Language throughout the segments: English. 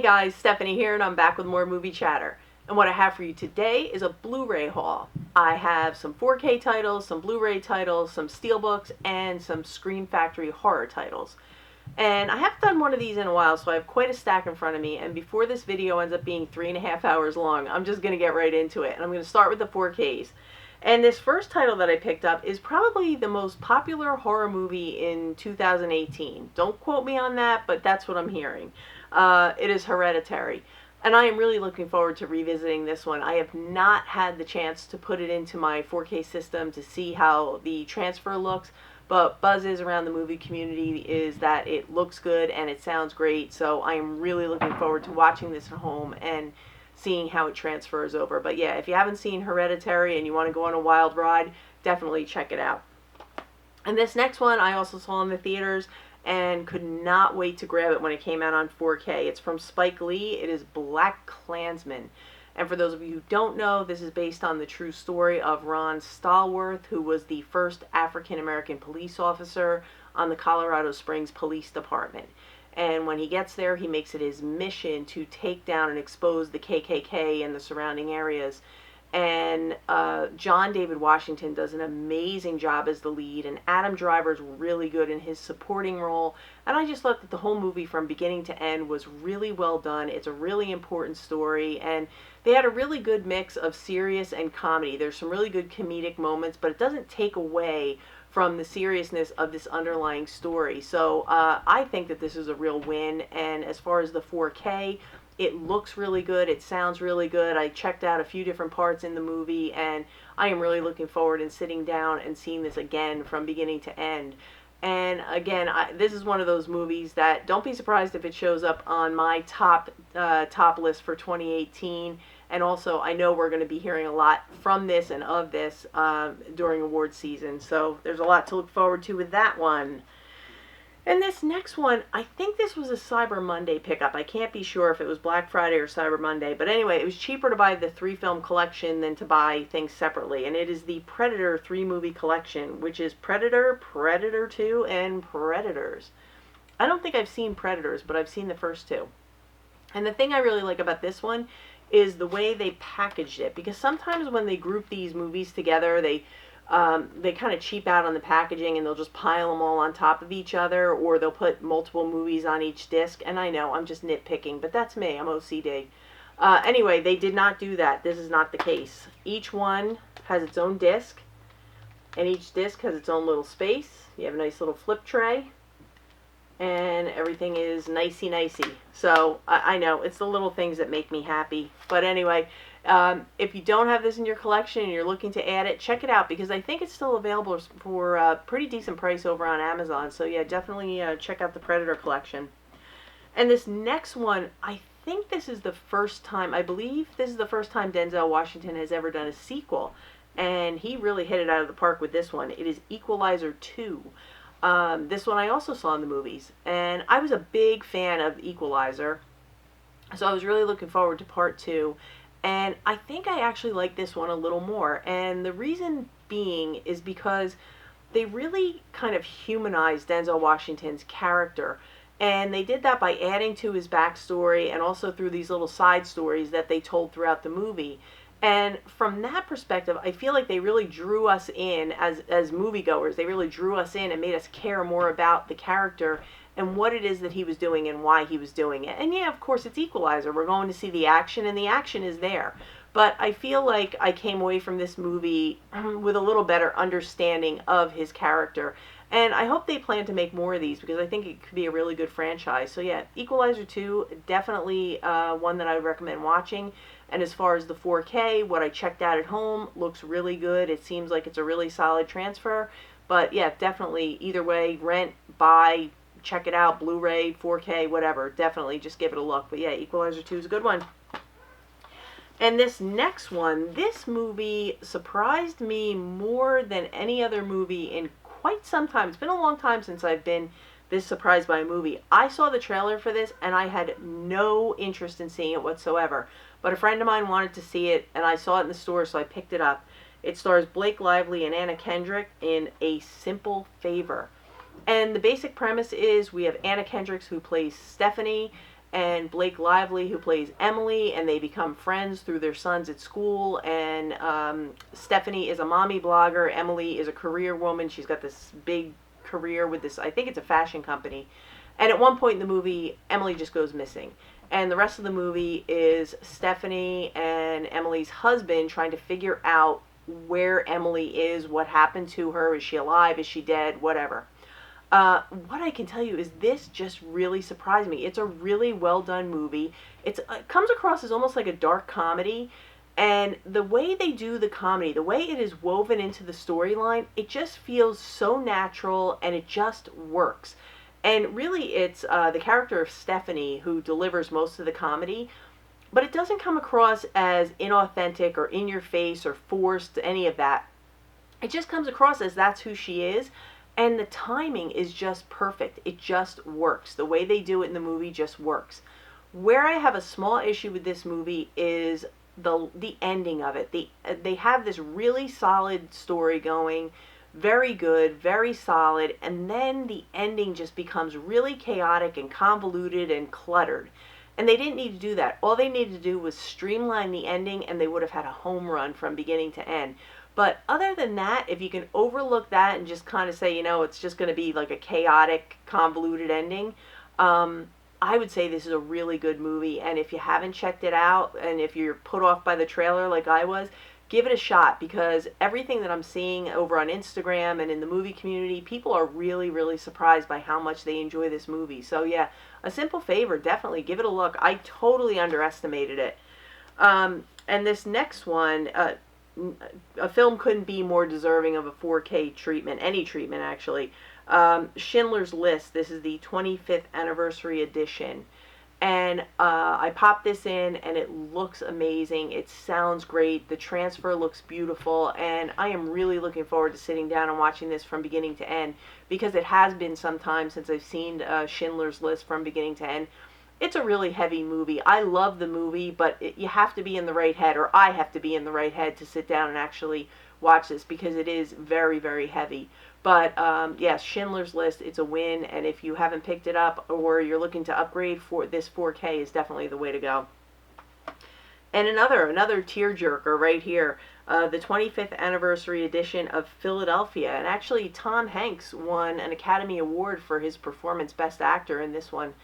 guys, Stephanie here, and I'm back with more movie chatter. And what I have for you today is a Blu-ray haul. I have some 4K titles, some Blu-ray titles, some Steelbooks, and some Scream Factory horror titles. And I haven't done one of these in a while, so I have quite a stack in front of me. And before this video ends up being 3.5 hours long, I'm just going to get right into it. And I'm going to start with the 4Ks. And this first title that I picked up is probably the most popular horror movie in 2018. Don't quote me on that, but that's what I'm hearing. It is Hereditary. And I am really looking forward to revisiting this one. I have not had the chance to put it into my 4K system to see how the transfer looks, but buzzes around the movie community is that it looks good and it sounds great. So I am really looking forward to watching this at home and seeing how it transfers over. But yeah, if you haven't seen Hereditary and you want to go on a wild ride, definitely check it out. And this next one I also saw in the theaters and could not wait to grab it when it came out on 4K. It's from Spike Lee. It is BlacKkKlansman. And for those of you who don't know, this is based on the true story of Ron Stallworth, who was the first African-American police officer on the Colorado Springs Police Department. And when he gets there, he makes it his mission to take down and expose the KKK and the surrounding areas. And John David Washington does an amazing job as the lead, and Adam Driver's really good in his supporting role. And I just thought that the whole movie from beginning to end was really well done. It's a really important story, and they had a really good mix of serious and comedy. There's some really good comedic moments, but it doesn't take away from the seriousness of this underlying story. So I think that this is a real win. And as far as the 4K, it looks really good. It sounds really good. I checked out a few different parts in the movie, and I am really looking forward to sitting down and seeing this again from beginning to end. And again, this is one of those movies that don't be surprised if it shows up on my top list for 2018. And also, I know we're going to be hearing a lot from this and of this during award season. So there's a lot to look forward to with that one. And this next one, I think this was a Cyber Monday pickup. I can't be sure if it was Black Friday or Cyber Monday. But anyway, it was cheaper to buy the 3-film collection than to buy things separately. And it is the Predator 3-movie collection, which is Predator, Predator 2, and Predators. I don't think I've seen Predators, but I've seen the first two. And the thing I really like about this one is the way they packaged it. Because sometimes when they group these movies together, they kind of cheap out on the packaging and they'll just pile them all on top of each other, or they'll put multiple movies on each disc. And I know, I'm just nitpicking, but that's me. I'm OCD. Anyway, they did not do that. This is not the case. Each one has its own disc, and each disc has its own little space. You have a nice little flip tray, and everything is nicey-nicey. So, I know, it's the little things that make me happy. But anyway, if you don't have this in your collection and you're looking to add it, check it out, because I think it's still available for a pretty decent price over on Amazon. So yeah, definitely check out the Predator collection. And this next one, I think this is the first time, I believe this is the first time Denzel Washington has ever done a sequel. And he really hit it out of the park with this one. It is Equalizer 2. This one I also saw in the movies. And I was a big fan of Equalizer, so I was really looking forward to part 2. And I think I actually like this one a little more. And the reason being is because they really kind of humanized Denzel Washington's character. And they did that by adding to his backstory and also through these little side stories that they told throughout the movie. And from that perspective, I feel like they really drew us in as moviegoers. They really drew us in and made us care more about the character and what it is that he was doing and why he was doing it. And yeah, of course, it's Equalizer. We're going to see the action, and the action is there. But I feel like I came away from this movie with a little better understanding of his character. And I hope they plan to make more of these, because I think it could be a really good franchise. So yeah, Equalizer 2, definitely one that I would recommend watching. And as far as the 4K, what I checked out at home looks really good. It seems like it's a really solid transfer. But yeah, definitely, either way, rent, buy, check it out, Blu-ray, 4K, whatever. Definitely just give it a look. But yeah, Equalizer 2 is a good one. And this next one, this movie surprised me more than any other movie in quite some time. It's been a long time since I've been this surprised by a movie. I saw the trailer for this and I had no interest in seeing it whatsoever. But a friend of mine wanted to see it and I saw it in the store, so I picked it up. It stars Blake Lively and Anna Kendrick in A Simple Favor. And the basic premise is we have Anna Kendrick, who plays Stephanie, and Blake Lively, who plays Emily, and they become friends through their sons at school. And Stephanie is a mommy blogger. Emily is a career woman. She's got this big career with this, I think it's a fashion company. And at one point in the movie, Emily just goes missing. And the rest of the movie is Stephanie and Emily's husband trying to figure out where Emily is, what happened to her, is she alive, is she dead, whatever. What I can tell you is this just really surprised me. It's a really well done movie. It comes across as almost like a dark comedy, and the way they do the comedy, the way it is woven into the storyline, it just feels so natural and it just works. And really it's the character of Stephanie who delivers most of the comedy, but it doesn't come across as inauthentic or in your face or forced, any of that. It just comes across as that's who she is. And the timing is just perfect. It just works. The way they do it in the movie just works. Where I have a small issue with this movie is the ending of it. They have this really solid story going, very good, very solid, and then the ending just becomes really chaotic and convoluted and cluttered. And they didn't need to do that. All they needed to do was streamline the ending, and they would have had a home run from beginning to end. But other than that, if you can overlook that and just kind of say, you know, it's just going to be like a chaotic, convoluted ending, I would say this is a really good movie. And if you haven't checked it out, and if you're put off by the trailer like I was, give it a shot, because everything that I'm seeing over on Instagram and in the movie community, people are really, really surprised by how much they enjoy this movie. So yeah, a simple favor, definitely give it a look. I totally underestimated it. And this next one, a film couldn't be more deserving of a 4K treatment, any treatment actually. Schindler's List, this is the 25th anniversary edition. And I popped this in and it looks amazing. It sounds great. The transfer looks beautiful. And I am really looking forward to sitting down and watching this from beginning to end, because it has been some time since I've seen Schindler's List from beginning to end. It's a really heavy movie. I love the movie, but you have to be in the right head, or I have to be in the right head to sit down and actually watch this, because it is very, very heavy. But yes, Schindler's List, it's a win, and if you haven't picked it up or you're looking to upgrade, for this 4K is definitely the way to go. And another tearjerker right here, the 25th anniversary edition of Philadelphia. And actually Tom Hanks won an Academy Award for his performance, Best Actor, in this one.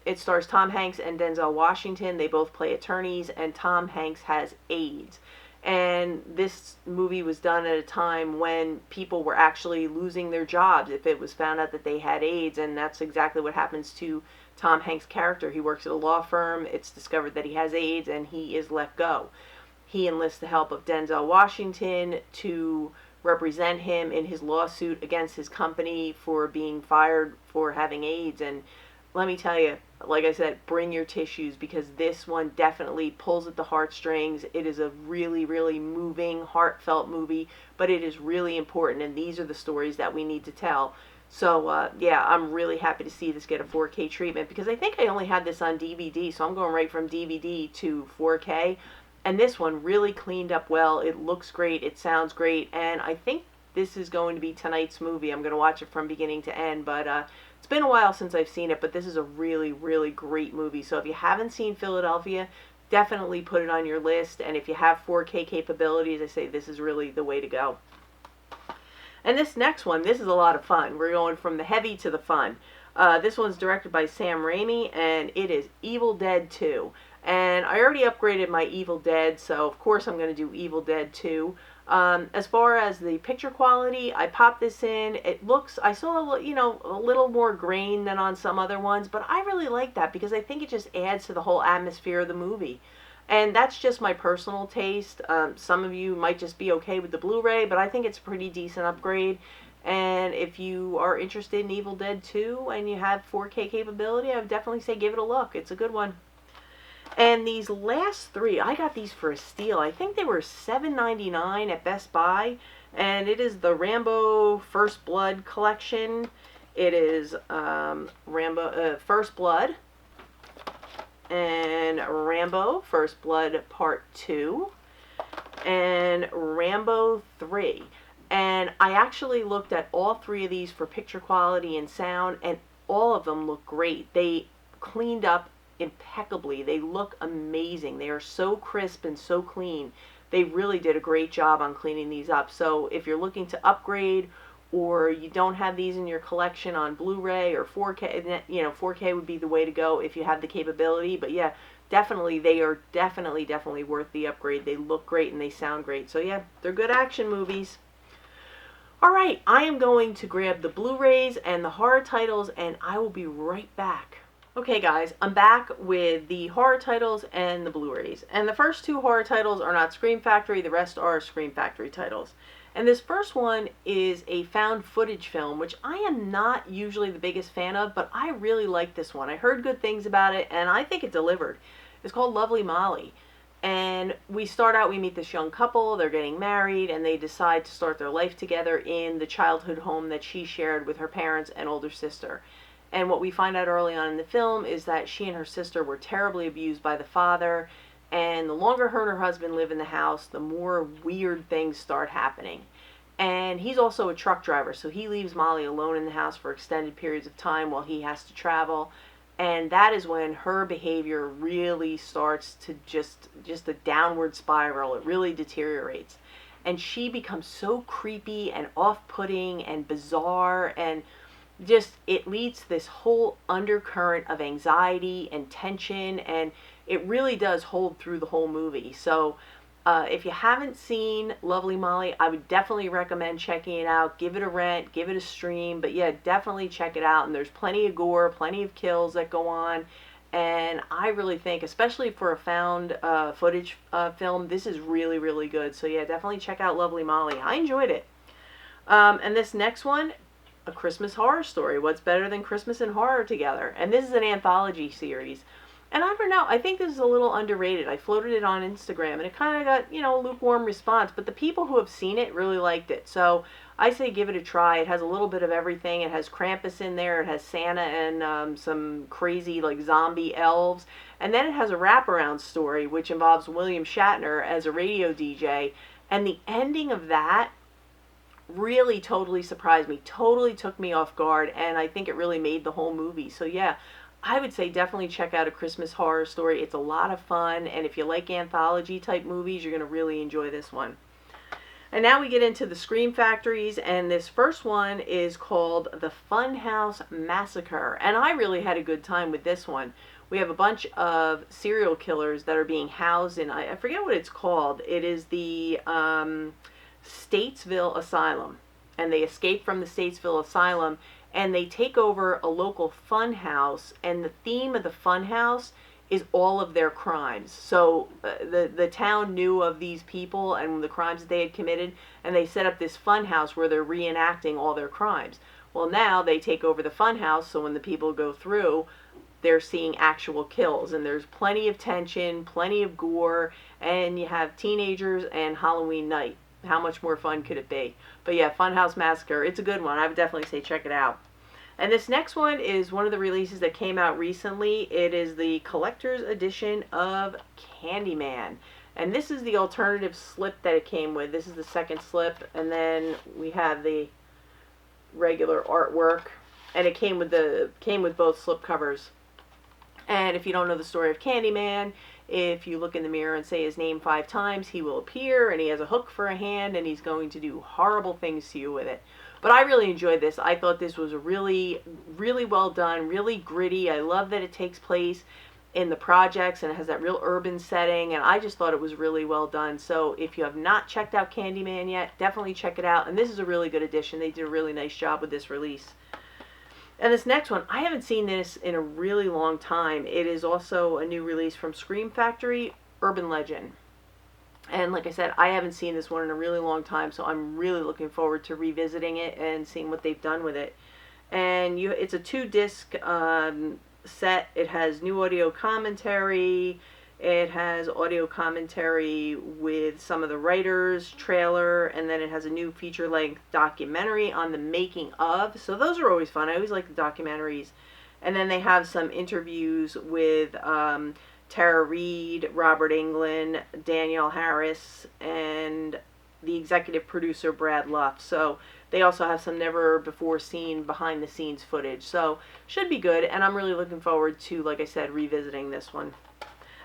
It stars Tom Hanks and Denzel Washington. They both play attorneys, and Tom Hanks has AIDS. And this movie was done at a time when people were actually losing their jobs if it was found out that they had AIDS, and that's exactly what happens to Tom Hanks' character. He works at a law firm, it's discovered that he has AIDS, and he is let go. He enlists the help of Denzel Washington to represent him in his lawsuit against his company for being fired for having AIDS. And let me tell you, like I said, bring your tissues, because this one definitely pulls at the heartstrings. It is a really, really moving, heartfelt movie, but it is really important, and these are the stories that we need to tell. So, yeah, I'm really happy to see this get a 4K treatment, because I think I only had this on DVD, so I'm going right from DVD to 4K, and this one really cleaned up well. It looks great, it sounds great, and I think this is going to be tonight's movie. I'm going to watch it from beginning to end, but it's been a while since I've seen it, but this is a really, really great movie. So if you haven't seen Philadelphia, definitely put it on your list. And if you have 4K capabilities, I say this is really the way to go. And this next one, this is a lot of fun. We're going from the heavy to the fun. This one's directed by Sam Raimi, and it is Evil Dead 2. And I already upgraded my Evil Dead, so of course I'm going to do Evil Dead 2. As far as the picture quality, I popped this in. It looks, I saw, you know, a little more grain than on some other ones, but I really like that, because I think it just adds to the whole atmosphere of the movie. And that's just my personal taste. Some of you might just be okay with the Blu-ray, but I think it's a pretty decent upgrade. And if you are interested in Evil Dead 2 and you have 4K capability, I would definitely say give it a look. It's a good one. And these last three, I got these for a steal. I think they were $7.99 at Best Buy. And it is the Rambo First Blood collection. It is Rambo First Blood and Rambo First Blood Part 2 and Rambo 3. And I actually looked at all three of these for picture quality and sound, and all of them look great. They cleaned up impeccably. They look amazing. They are so crisp and so clean. They really did a great job on cleaning these up. So if you're looking to upgrade, or you don't have these in your collection on Blu-ray or 4K, 4K would be the way to go if you have the capability. But yeah, definitely, they are definitely worth the upgrade. They look great and they sound great. So yeah, they're good action movies. Alright, I am going to grab the Blu-rays and the horror titles, and I will be right back. Okay guys, I'm back with the horror titles and the Blu-rays. And the first two horror titles are not Scream Factory, the rest are Scream Factory titles. And this first one is a found footage film, which I am not usually the biggest fan of, but I really like this one. I heard good things about it, and I think it delivered. It's called Lovely Molly. And we meet this young couple, they're getting married, and they decide to start their life together in the childhood home that she shared with her parents and older sister. And what we find out early on in the film is that she and her sister were terribly abused by the father, and the longer her and her husband live in the house, the more weird things start happening. And he's also a truck driver, so he leaves Molly alone in the house for extended periods of time while he has to travel. And that is when her behavior really starts to just a downward spiral. It really deteriorates. And she becomes so creepy and off-putting and bizarre, and just it leads to this whole undercurrent of anxiety and tension, and it really does hold through the whole movie. So if you haven't seen Lovely Molly, I would definitely recommend checking it out. Give it a rent, give it a stream, but yeah, definitely check it out. And there's plenty of gore, plenty of kills that go on, and I really think, especially for a found footage film, this is really good. So yeah, definitely check out Lovely Molly. I enjoyed it. And this next one, A Christmas Horror Story. What's better than Christmas and horror together? And this is an anthology series. And I don't know, I think this is a little underrated. I floated it on Instagram, and it kind of got, a lukewarm response. But the people who have seen it really liked it. So I say give it a try. It has a little bit of everything. It has Krampus in there. It has Santa and some crazy, zombie elves. And then it has a wraparound story, which involves William Shatner as a radio DJ. And the ending of that really totally surprised me. Totally took me off guard. And I think it really made the whole movie. So yeah, I would say definitely check out A Christmas Horror Story. It's a lot of fun, and if you like anthology type movies, you're going to really enjoy this one. And now we get into the Scream Factories, and this first one is called The Funhouse Massacre, and I really had a good time with this one. We have a bunch of serial killers that are being housed in, I forget what it's called. It is the Statesville Asylum, and they escape from the Statesville Asylum, and they take over a local fun house, and the theme of the fun house is all of their crimes. So the town knew of these people and the crimes that they had committed, and they set up this fun house where they're reenacting all their crimes. Well, now they take over the fun house, so when the people go through, they're seeing actual kills, and there's plenty of tension, plenty of gore, and you have teenagers and Halloween night. How much more fun could it be? But yeah, Funhouse Massacre, it's a good one. I would definitely say check it out. And this next one is one of the releases that came out recently. It is the collector's edition of Candyman. And this is the alternative slip that it came with. This is the second slip, and then we have the regular artwork. And it came with both slip covers. And if you don't know the story of Candyman, if you look in the mirror and say his name 5 times, he will appear, and he has a hook for a hand, and he's going to do horrible things to you with it. But I really enjoyed this. I thought this was a really well done, really gritty. I love that it takes place in the projects and it has that real urban setting, and I just thought it was really well done. So if you have not checked out Candyman yet, definitely check it out. And this is a really good addition. They did a really nice job with this release. And this next one, I haven't seen this in a really long time. It is also a new release from Scream Factory, Urban Legend. And like I said, I haven't seen this one in a really long time, so I'm really looking forward to revisiting it and seeing what they've done with it. And it's a 2-disc set. It has new audio commentary. It has audio commentary with some of the writers, trailer, and then it has a new feature-length documentary on the making of. So those are always fun. I always like the documentaries. And then they have some interviews with Tara Reid, Robert Englund, Danielle Harris, and the executive producer Brad Luff. So they also have some never before seen behind the scenes footage. So should be good, and I'm really looking forward to, like I said, revisiting this one.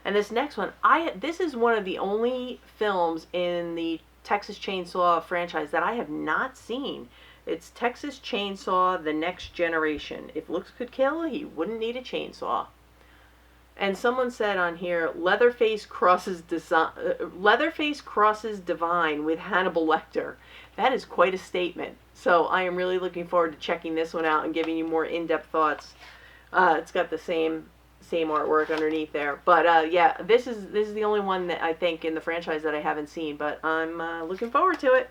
And this next one, this is one of the only films in the Texas Chainsaw franchise that I have not seen. It's Texas Chainsaw: The Next Generation. If looks could kill, he wouldn't need a chainsaw. And someone said on here, Leatherface crosses Divine with Hannibal Lecter. That is quite a statement. So I am really looking forward to checking this one out and giving you more in-depth thoughts. It's got the same artwork underneath there. But yeah, this is the only one that I think in the franchise that I haven't seen. But I'm looking forward to it.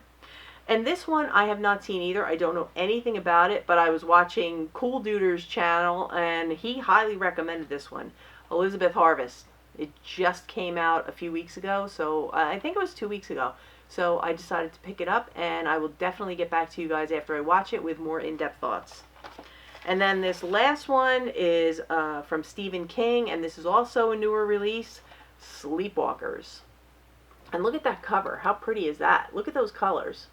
And this one I have not seen either. I don't know anything about it, but I was watching Cool Duder's channel, and he highly recommended this one, Elizabeth Harvest. It just came out a few weeks ago, so I think it was 2 weeks ago. So I decided to pick it up, and I will definitely get back to you guys after I watch it with more in-depth thoughts. And then this last one is from Stephen King, and this is also a newer release, Sleepwalkers. And look at that cover. How pretty is that? Look at those colors.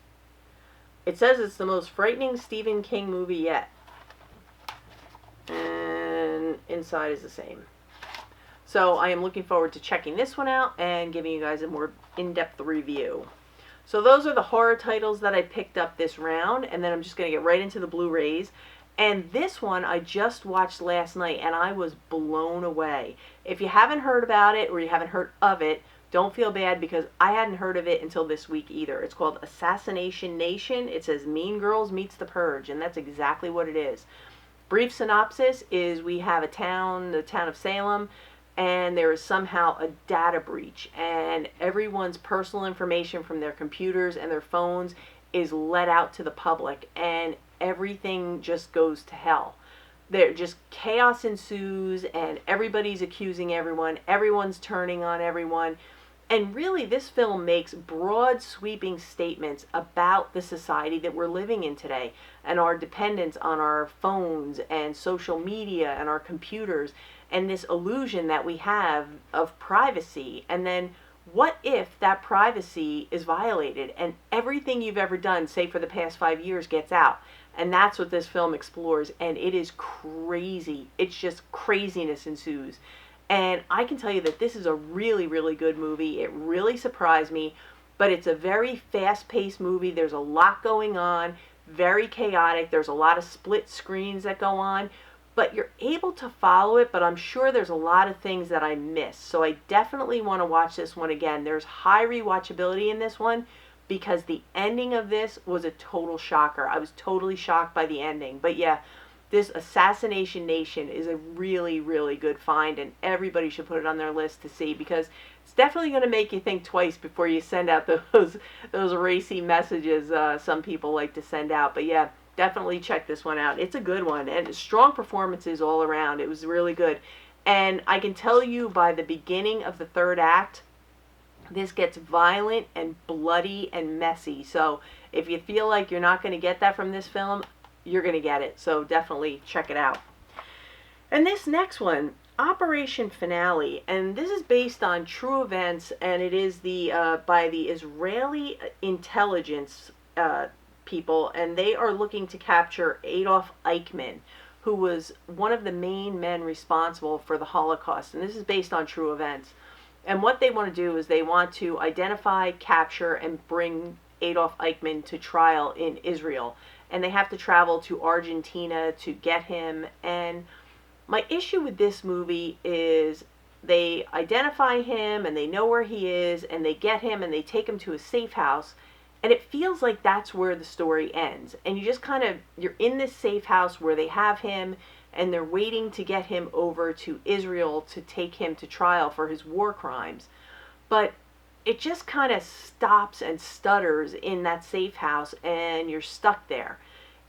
It says it's the most frightening Stephen King movie yet. And inside is the same. So I am looking forward to checking this one out and giving you guys a more in-depth review. So those are the horror titles that I picked up this round, and then I'm just going to get right into the Blu-rays. And this one I just watched last night, and I was blown away. If you haven't heard about it or you haven't heard of it, don't feel bad, because I hadn't heard of it until this week either. It's called Assassination Nation. It says Mean Girls Meets the Purge, and that's exactly what it is. Brief synopsis is we have the town of Salem, and there is somehow a data breach, and everyone's personal information from their computers and their phones is let out to the public, and everything just goes to hell. Just chaos ensues, and everybody's accusing everyone. Everyone's turning on everyone. And really, this film makes broad, sweeping statements about the society that we're living in today and our dependence on our phones and social media and our computers and this illusion that we have of privacy. And then what if that privacy is violated and everything you've ever done, say for the past 5 years, gets out? And that's what this film explores, and it is crazy. It's just craziness ensues. And I can tell you that this is a really, really good movie. It really surprised me, but it's a very fast-paced movie. There's a lot going on, very chaotic. There's a lot of split screens that go on, but you're able to follow it, but I'm sure there's a lot of things that I missed. So I definitely want to watch this one again. There's high rewatchability in this one because the ending of this was a total shocker. I was totally shocked by the ending. But yeah, this Assassination Nation is a really, really good find, and everybody should put it on their list to see, because it's definitely going to make you think twice before you send out those racy messages some people like to send out. But yeah, definitely check this one out. It's a good one, and strong performances all around. It was really good. And I can tell you by the beginning of the third act, this gets violent and bloody and messy. So if you feel like you're not going to get that from this film, you're going to get it. So definitely check it out. And this next one, Operation Finale, and this is based on true events, and it is by the Israeli intelligence people, and they are looking to capture Adolf Eichmann, who was one of the main men responsible for the Holocaust. And this is based on true events. And what they want to do is they want to identify, capture, and bring Adolf Eichmann to trial in Israel. And they have to travel to Argentina to get him. And my issue with this movie is they identify him and they know where he is and they get him and they take him to a safe house. And it feels like that's where the story ends. And you just you're in this safe house where they have him and they're waiting to get him over to Israel to take him to trial for his war crimes. But it just kind of stops and stutters in that safe house, and you're stuck there.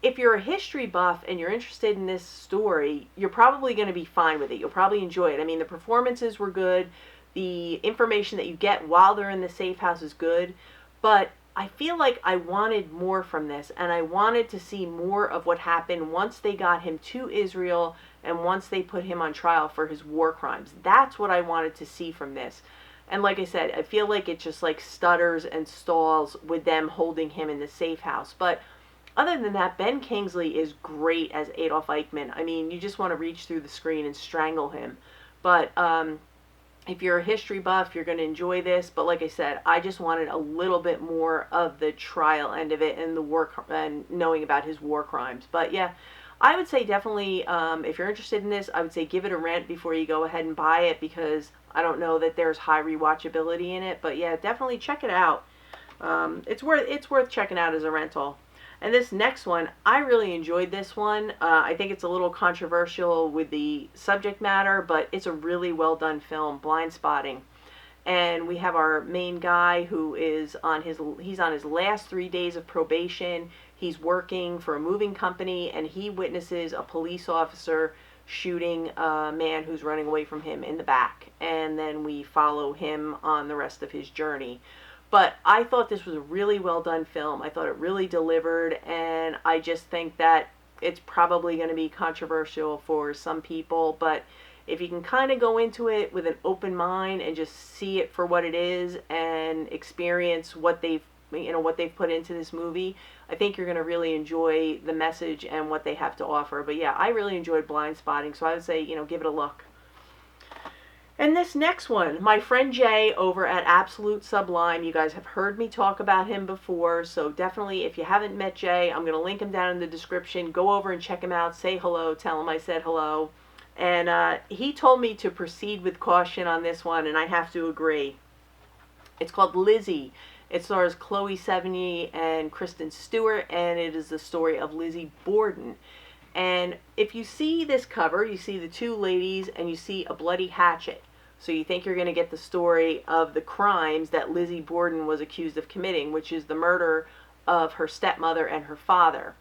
If you're a history buff and you're interested in this story, you're probably going to be fine with it. You'll probably enjoy it. I mean, the performances were good. The information that you get while they're in the safe house is good. But I feel like I wanted more from this, and I wanted to see more of what happened once they got him to Israel and once they put him on trial for his war crimes. That's what I wanted to see from this. And like I said, I feel like it just like stutters and stalls with them holding him in the safe house. But Other than that, Ben Kingsley is great as Adolf Eichmann. I mean, you just want to reach through the screen and strangle him. But if you're a history buff, you're going to enjoy this. But like I said, I just wanted a little bit more of the trial end of it and the war and knowing about his war crimes. But yeah, I would say definitely, if you're interested in this, I would say give it a rent before you go ahead and buy it, because I don't know that there's high rewatchability in it. But yeah, definitely check it out. It's worth checking out as a rental. And this next one, I really enjoyed this one. I think it's a little controversial with the subject matter, but it's a really well done film, Blind Spotting. And we have our main guy who is he's on his last 3 days of probation. He's working for a moving company, and he witnesses a police officer shooting a man who's running away from him in the back. And then we follow him on the rest of his journey. But I thought this was a really well done film. I thought it really delivered, and I just think that it's probably going to be controversial for some people, but if you can kind of go into it with an open mind and just see it for what it is and experience what they've put into this movie, I think you're going to really enjoy the message and what they have to offer. But yeah, I really enjoyed Blind Spotting, so I would say, give it a look. And this next one, my friend Jay over at Absolute Sublime, you guys have heard me talk about him before, so definitely if you haven't met Jay, I'm going to link him down in the description. Go over and check him out, say hello, tell him I said hello. And he told me to proceed with caution on this one, and I have to agree. It's called Lizzy. It stars Chloe Sevigny and Kristen Stewart, and it is the story of Lizzy Borden. And if you see this cover, you see the two ladies and you see a bloody hatchet. So you think you're going to get the story of the crimes that Lizzy Borden was accused of committing, which is the murder of her stepmother and her father.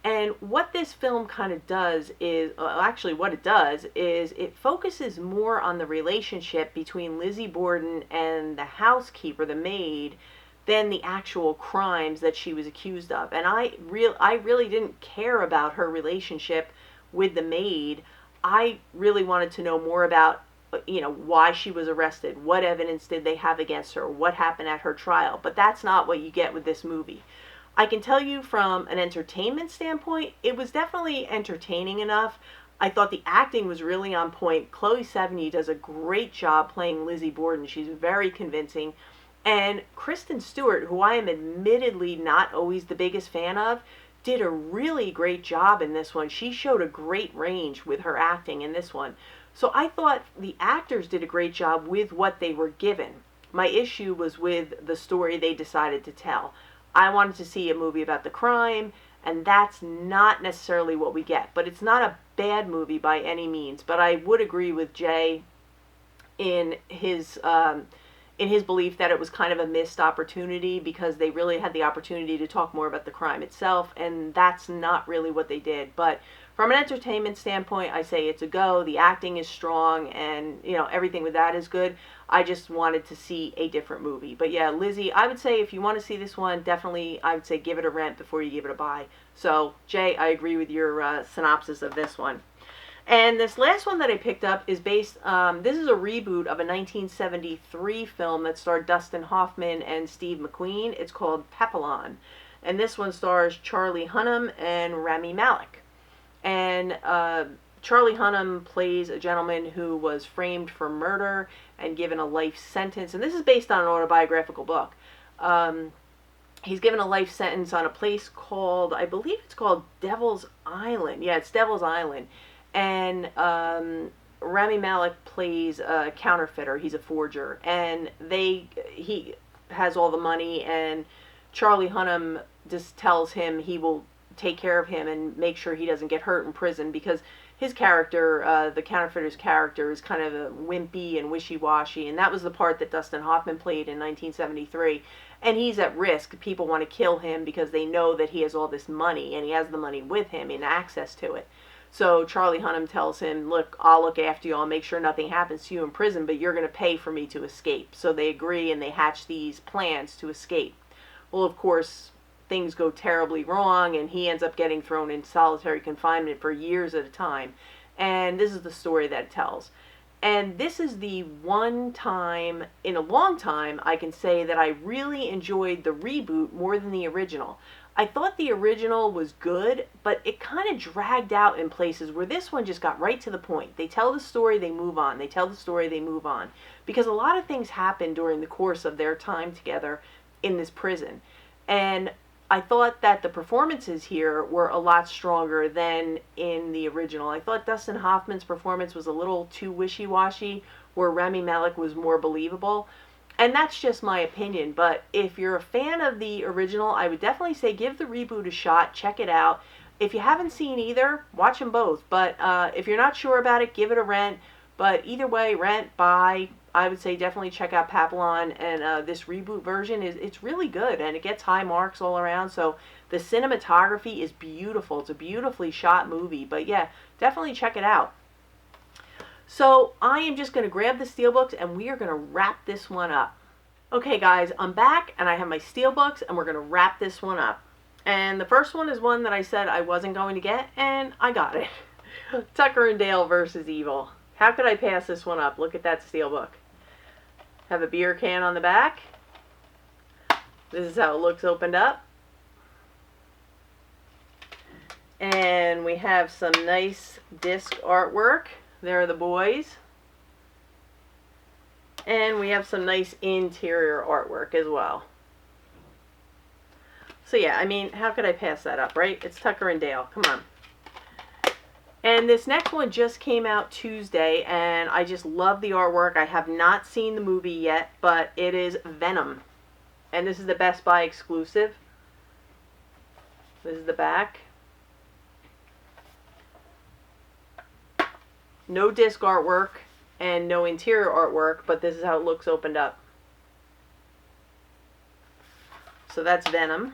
And what this film kind of does is, actually what it does is it focuses more on the relationship between Lizzy Borden and the housekeeper, the maid, than the actual crimes that she was accused of. And I really didn't care about her relationship with the maid. I really wanted to know more about, why she was arrested. What evidence did they have against her? What happened at her trial? But that's not what you get with this movie. I can tell you from an entertainment standpoint, it was definitely entertaining enough. I thought the acting was really on point. Chloe Sevigny does a great job playing Lizzy Borden. She's very convincing. And Kristen Stewart, who I am admittedly not always the biggest fan of, did a really great job in this one. She showed a great range with her acting in this one. So I thought the actors did a great job with what they were given. My issue was with the story they decided to tell. I wanted to see a movie about the crime, and that's not necessarily what we get. But it's not a bad movie by any means. But I would agree with Jay in his belief that it was kind of a missed opportunity, because they really had the opportunity to talk more about the crime itself, and that's not really what they did. But from an entertainment standpoint, I say it's a go. The acting is strong, and everything with that is good. I just wanted to see a different movie. But yeah, Lizzy, I would say if you want to see this one, definitely I would say give it a rent before you give it a buy. So Jay, I agree with your synopsis of this one. And this last one that I picked up is based, this is a reboot of a 1973 film that starred Dustin Hoffman and Steve McQueen. It's called Papillon. And this one stars Charlie Hunnam and Rami Malek. And Charlie Hunnam plays a gentleman who was framed for murder and given a life sentence. And this is based on an autobiographical book. He's given a life sentence on a place called, I believe it's called Devil's Island. Yeah, it's Devil's Island. And Rami Malek plays a counterfeiter. He's a forger, and he has all the money, and Charlie Hunnam just tells him he will take care of him and make sure he doesn't get hurt in prison, because his character, the counterfeiter's character, is kind of wimpy and wishy-washy, and that was the part that Dustin Hoffman played in 1973. And he's at risk. People want to kill him because they know that he has all this money, and he has the money with him and access to it. So Charlie Hunnam tells him, look, I'll look after you. I'll make sure nothing happens to you in prison, but you're going to pay for me to escape. So they agree, and they hatch these plans to escape. Well, of course, things go terribly wrong, and he ends up getting thrown in solitary confinement for years at a time. And this is the story that it tells. And this is the one time in a long time I can say that I really enjoyed the reboot more than the original. I thought the original was good, but it kind of dragged out in places where this one just got right to the point. They tell the story, they move on. They tell the story, they move on. Because a lot of things happen during the course of their time together in this prison. And I thought that the performances here were a lot stronger than in the original. I thought Dustin Hoffman's performance was a little too wishy-washy, where Rami Malek was more believable. And that's just my opinion, but if you're a fan of the original, I would definitely say give the reboot a shot, check it out. If you haven't seen either, watch them both, but if you're not sure about it, give it a rent. But either way, rent, buy, I would say definitely check out Papillon, and this reboot version, it's really good, and it gets high marks all around, so the cinematography is beautiful. It's a beautifully shot movie, but yeah, definitely check it out. So I am just going to grab the Steelbooks and we are going to wrap this one up. Okay guys, I'm back and I have my Steelbooks and we're going to wrap this one up. And the first one is one that I said I wasn't going to get, and I got it. Tucker and Dale versus Evil. How could I pass this one up? Look at that Steelbook. Have a beer can on the back. This is how it looks opened up. And we have some nice disc artwork. There are the boys. And we have some nice interior artwork as well. So yeah, I mean, how could I pass that up, right? It's Tucker and Dale. Come on. And this next one just came out Tuesday, and I just love the artwork. I have not seen the movie yet, but it is Venom. And this is the Best Buy exclusive. This is the back. No disc artwork and no interior artwork, but this is how it looks opened up. So that's Venom.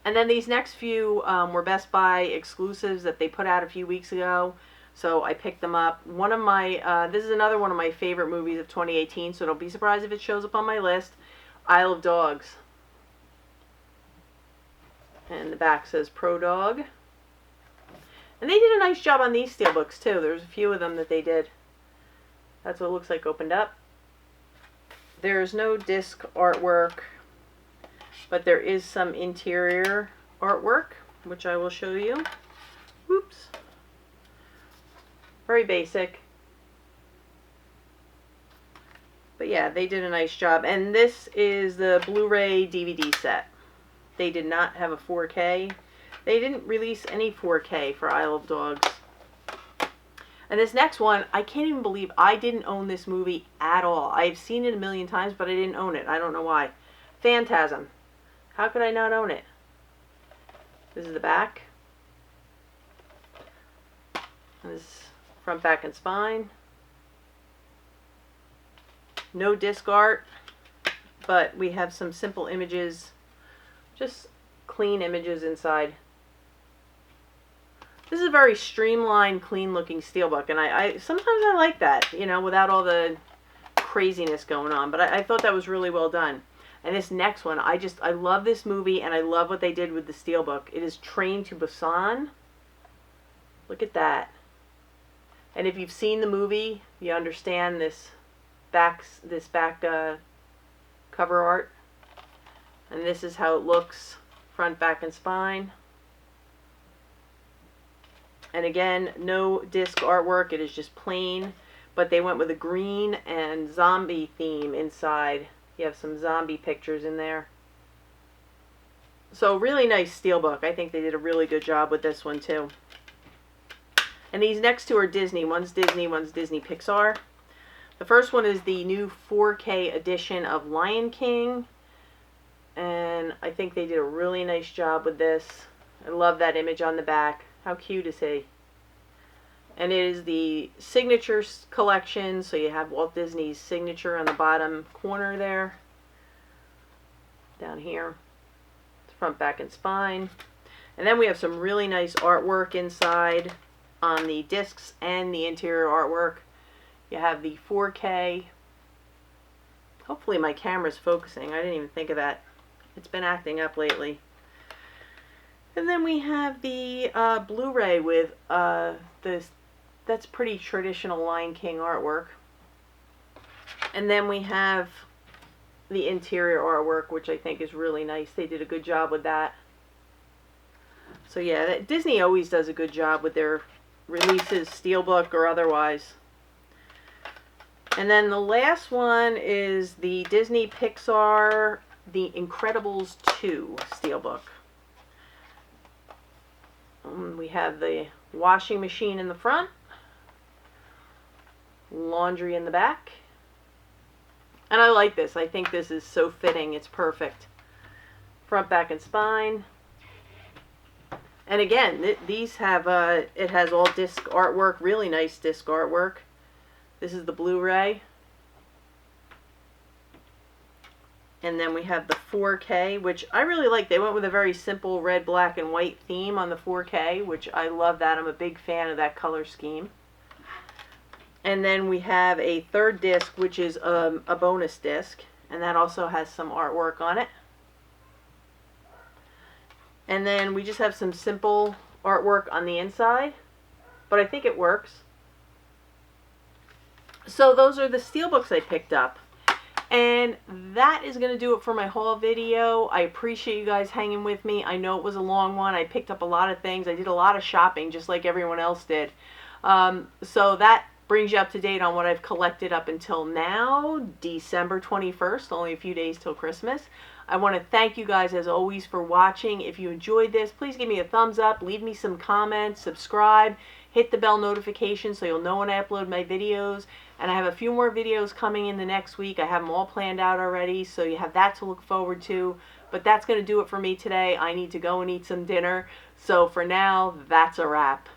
And then these next few were Best Buy exclusives that they put out a few weeks ago. So I picked them up. One of my, this is another one of my favorite movies of 2018, so don't be surprised if it shows up on my list. Isle of Dogs. And the back says Pro Dog. And they did a nice job on these Steelbooks too. There's a few of them that they did. That's what it looks like opened up. There's no disc artwork, but there is some interior artwork, which I will show you. Oops. Very basic. But yeah, they did a nice job. And this is the Blu-ray DVD set. They did not have a 4K. They didn't release any 4K for Isle of Dogs. And this next one, I can't even believe I didn't own this movie at all. I've seen it a million times, but I didn't own it. I don't know why. Phantasm. How could I not own it? This is the back. And this is front, back, and spine. No disc art, but we have some simple images. Just clean images inside. This is a very streamlined, clean-looking Steelbook, and I sometimes I like that, you know, without all the craziness going on. But I thought that was really well done. And this next one, I love this movie, and I love what they did with the Steelbook. It is Train to Busan. Look at that. And if you've seen the movie, you understand this back cover art. And this is how it looks, front, back, and spine. And again, no disc artwork. It is just plain. But they went with a green and zombie theme inside. You have some zombie pictures in there. So really nice Steelbook. I think they did a really good job with this one too. And these next two are Disney. One's Disney Pixar. The first one is the new 4K edition of Lion King. And I think they did a really nice job with this. I love that image on the back. How cute is he? And it is the signature collection, so you have Walt Disney's signature on the bottom corner there. Down here. It's front, back, and spine. And then we have some really nice artwork inside on the discs and the interior artwork. You have the 4K. Hopefully my camera's focusing. I didn't even think of that. It's been acting up lately. And then we have the Blu-ray with that's pretty traditional Lion King artwork. And then we have the interior artwork, which I think is really nice. They did a good job with that. So yeah, Disney always does a good job with their releases, Steelbook or otherwise. And then the last one is the Disney Pixar The Incredibles 2 Steelbook. We have the washing machine in the front, laundry in the back. And I like this. I think this is so fitting. It's perfect. Front, back, and spine. And again, these have, it has all disc artwork, really nice disc artwork. This is the Blu-ray. And then we have the 4K, which I really like. They went with a very simple red, black, and white theme on the 4K, which I love that. I'm a big fan of that color scheme. And then we have a third disc, which is a bonus disc, and that also has some artwork on it. And then we just have some simple artwork on the inside, but I think it works. So those are the Steelbooks I picked up. And that is going to do it for my haul video. I appreciate you guys hanging with me. I know it was a long one. I picked up a lot of things. I did a lot of shopping just like everyone else did. So that brings you up to date on what I've collected up until now, December 21st, only a few days till Christmas. I want to thank you guys as always for watching. If you enjoyed this, please give me a thumbs up, leave me some comments, subscribe, hit the bell notification so you'll know when I upload my videos. And I have a few more videos coming in the next week. I have them all planned out already, so you have that to look forward to. But that's going to do it for me today. I need to go and eat some dinner. So for now, that's a wrap.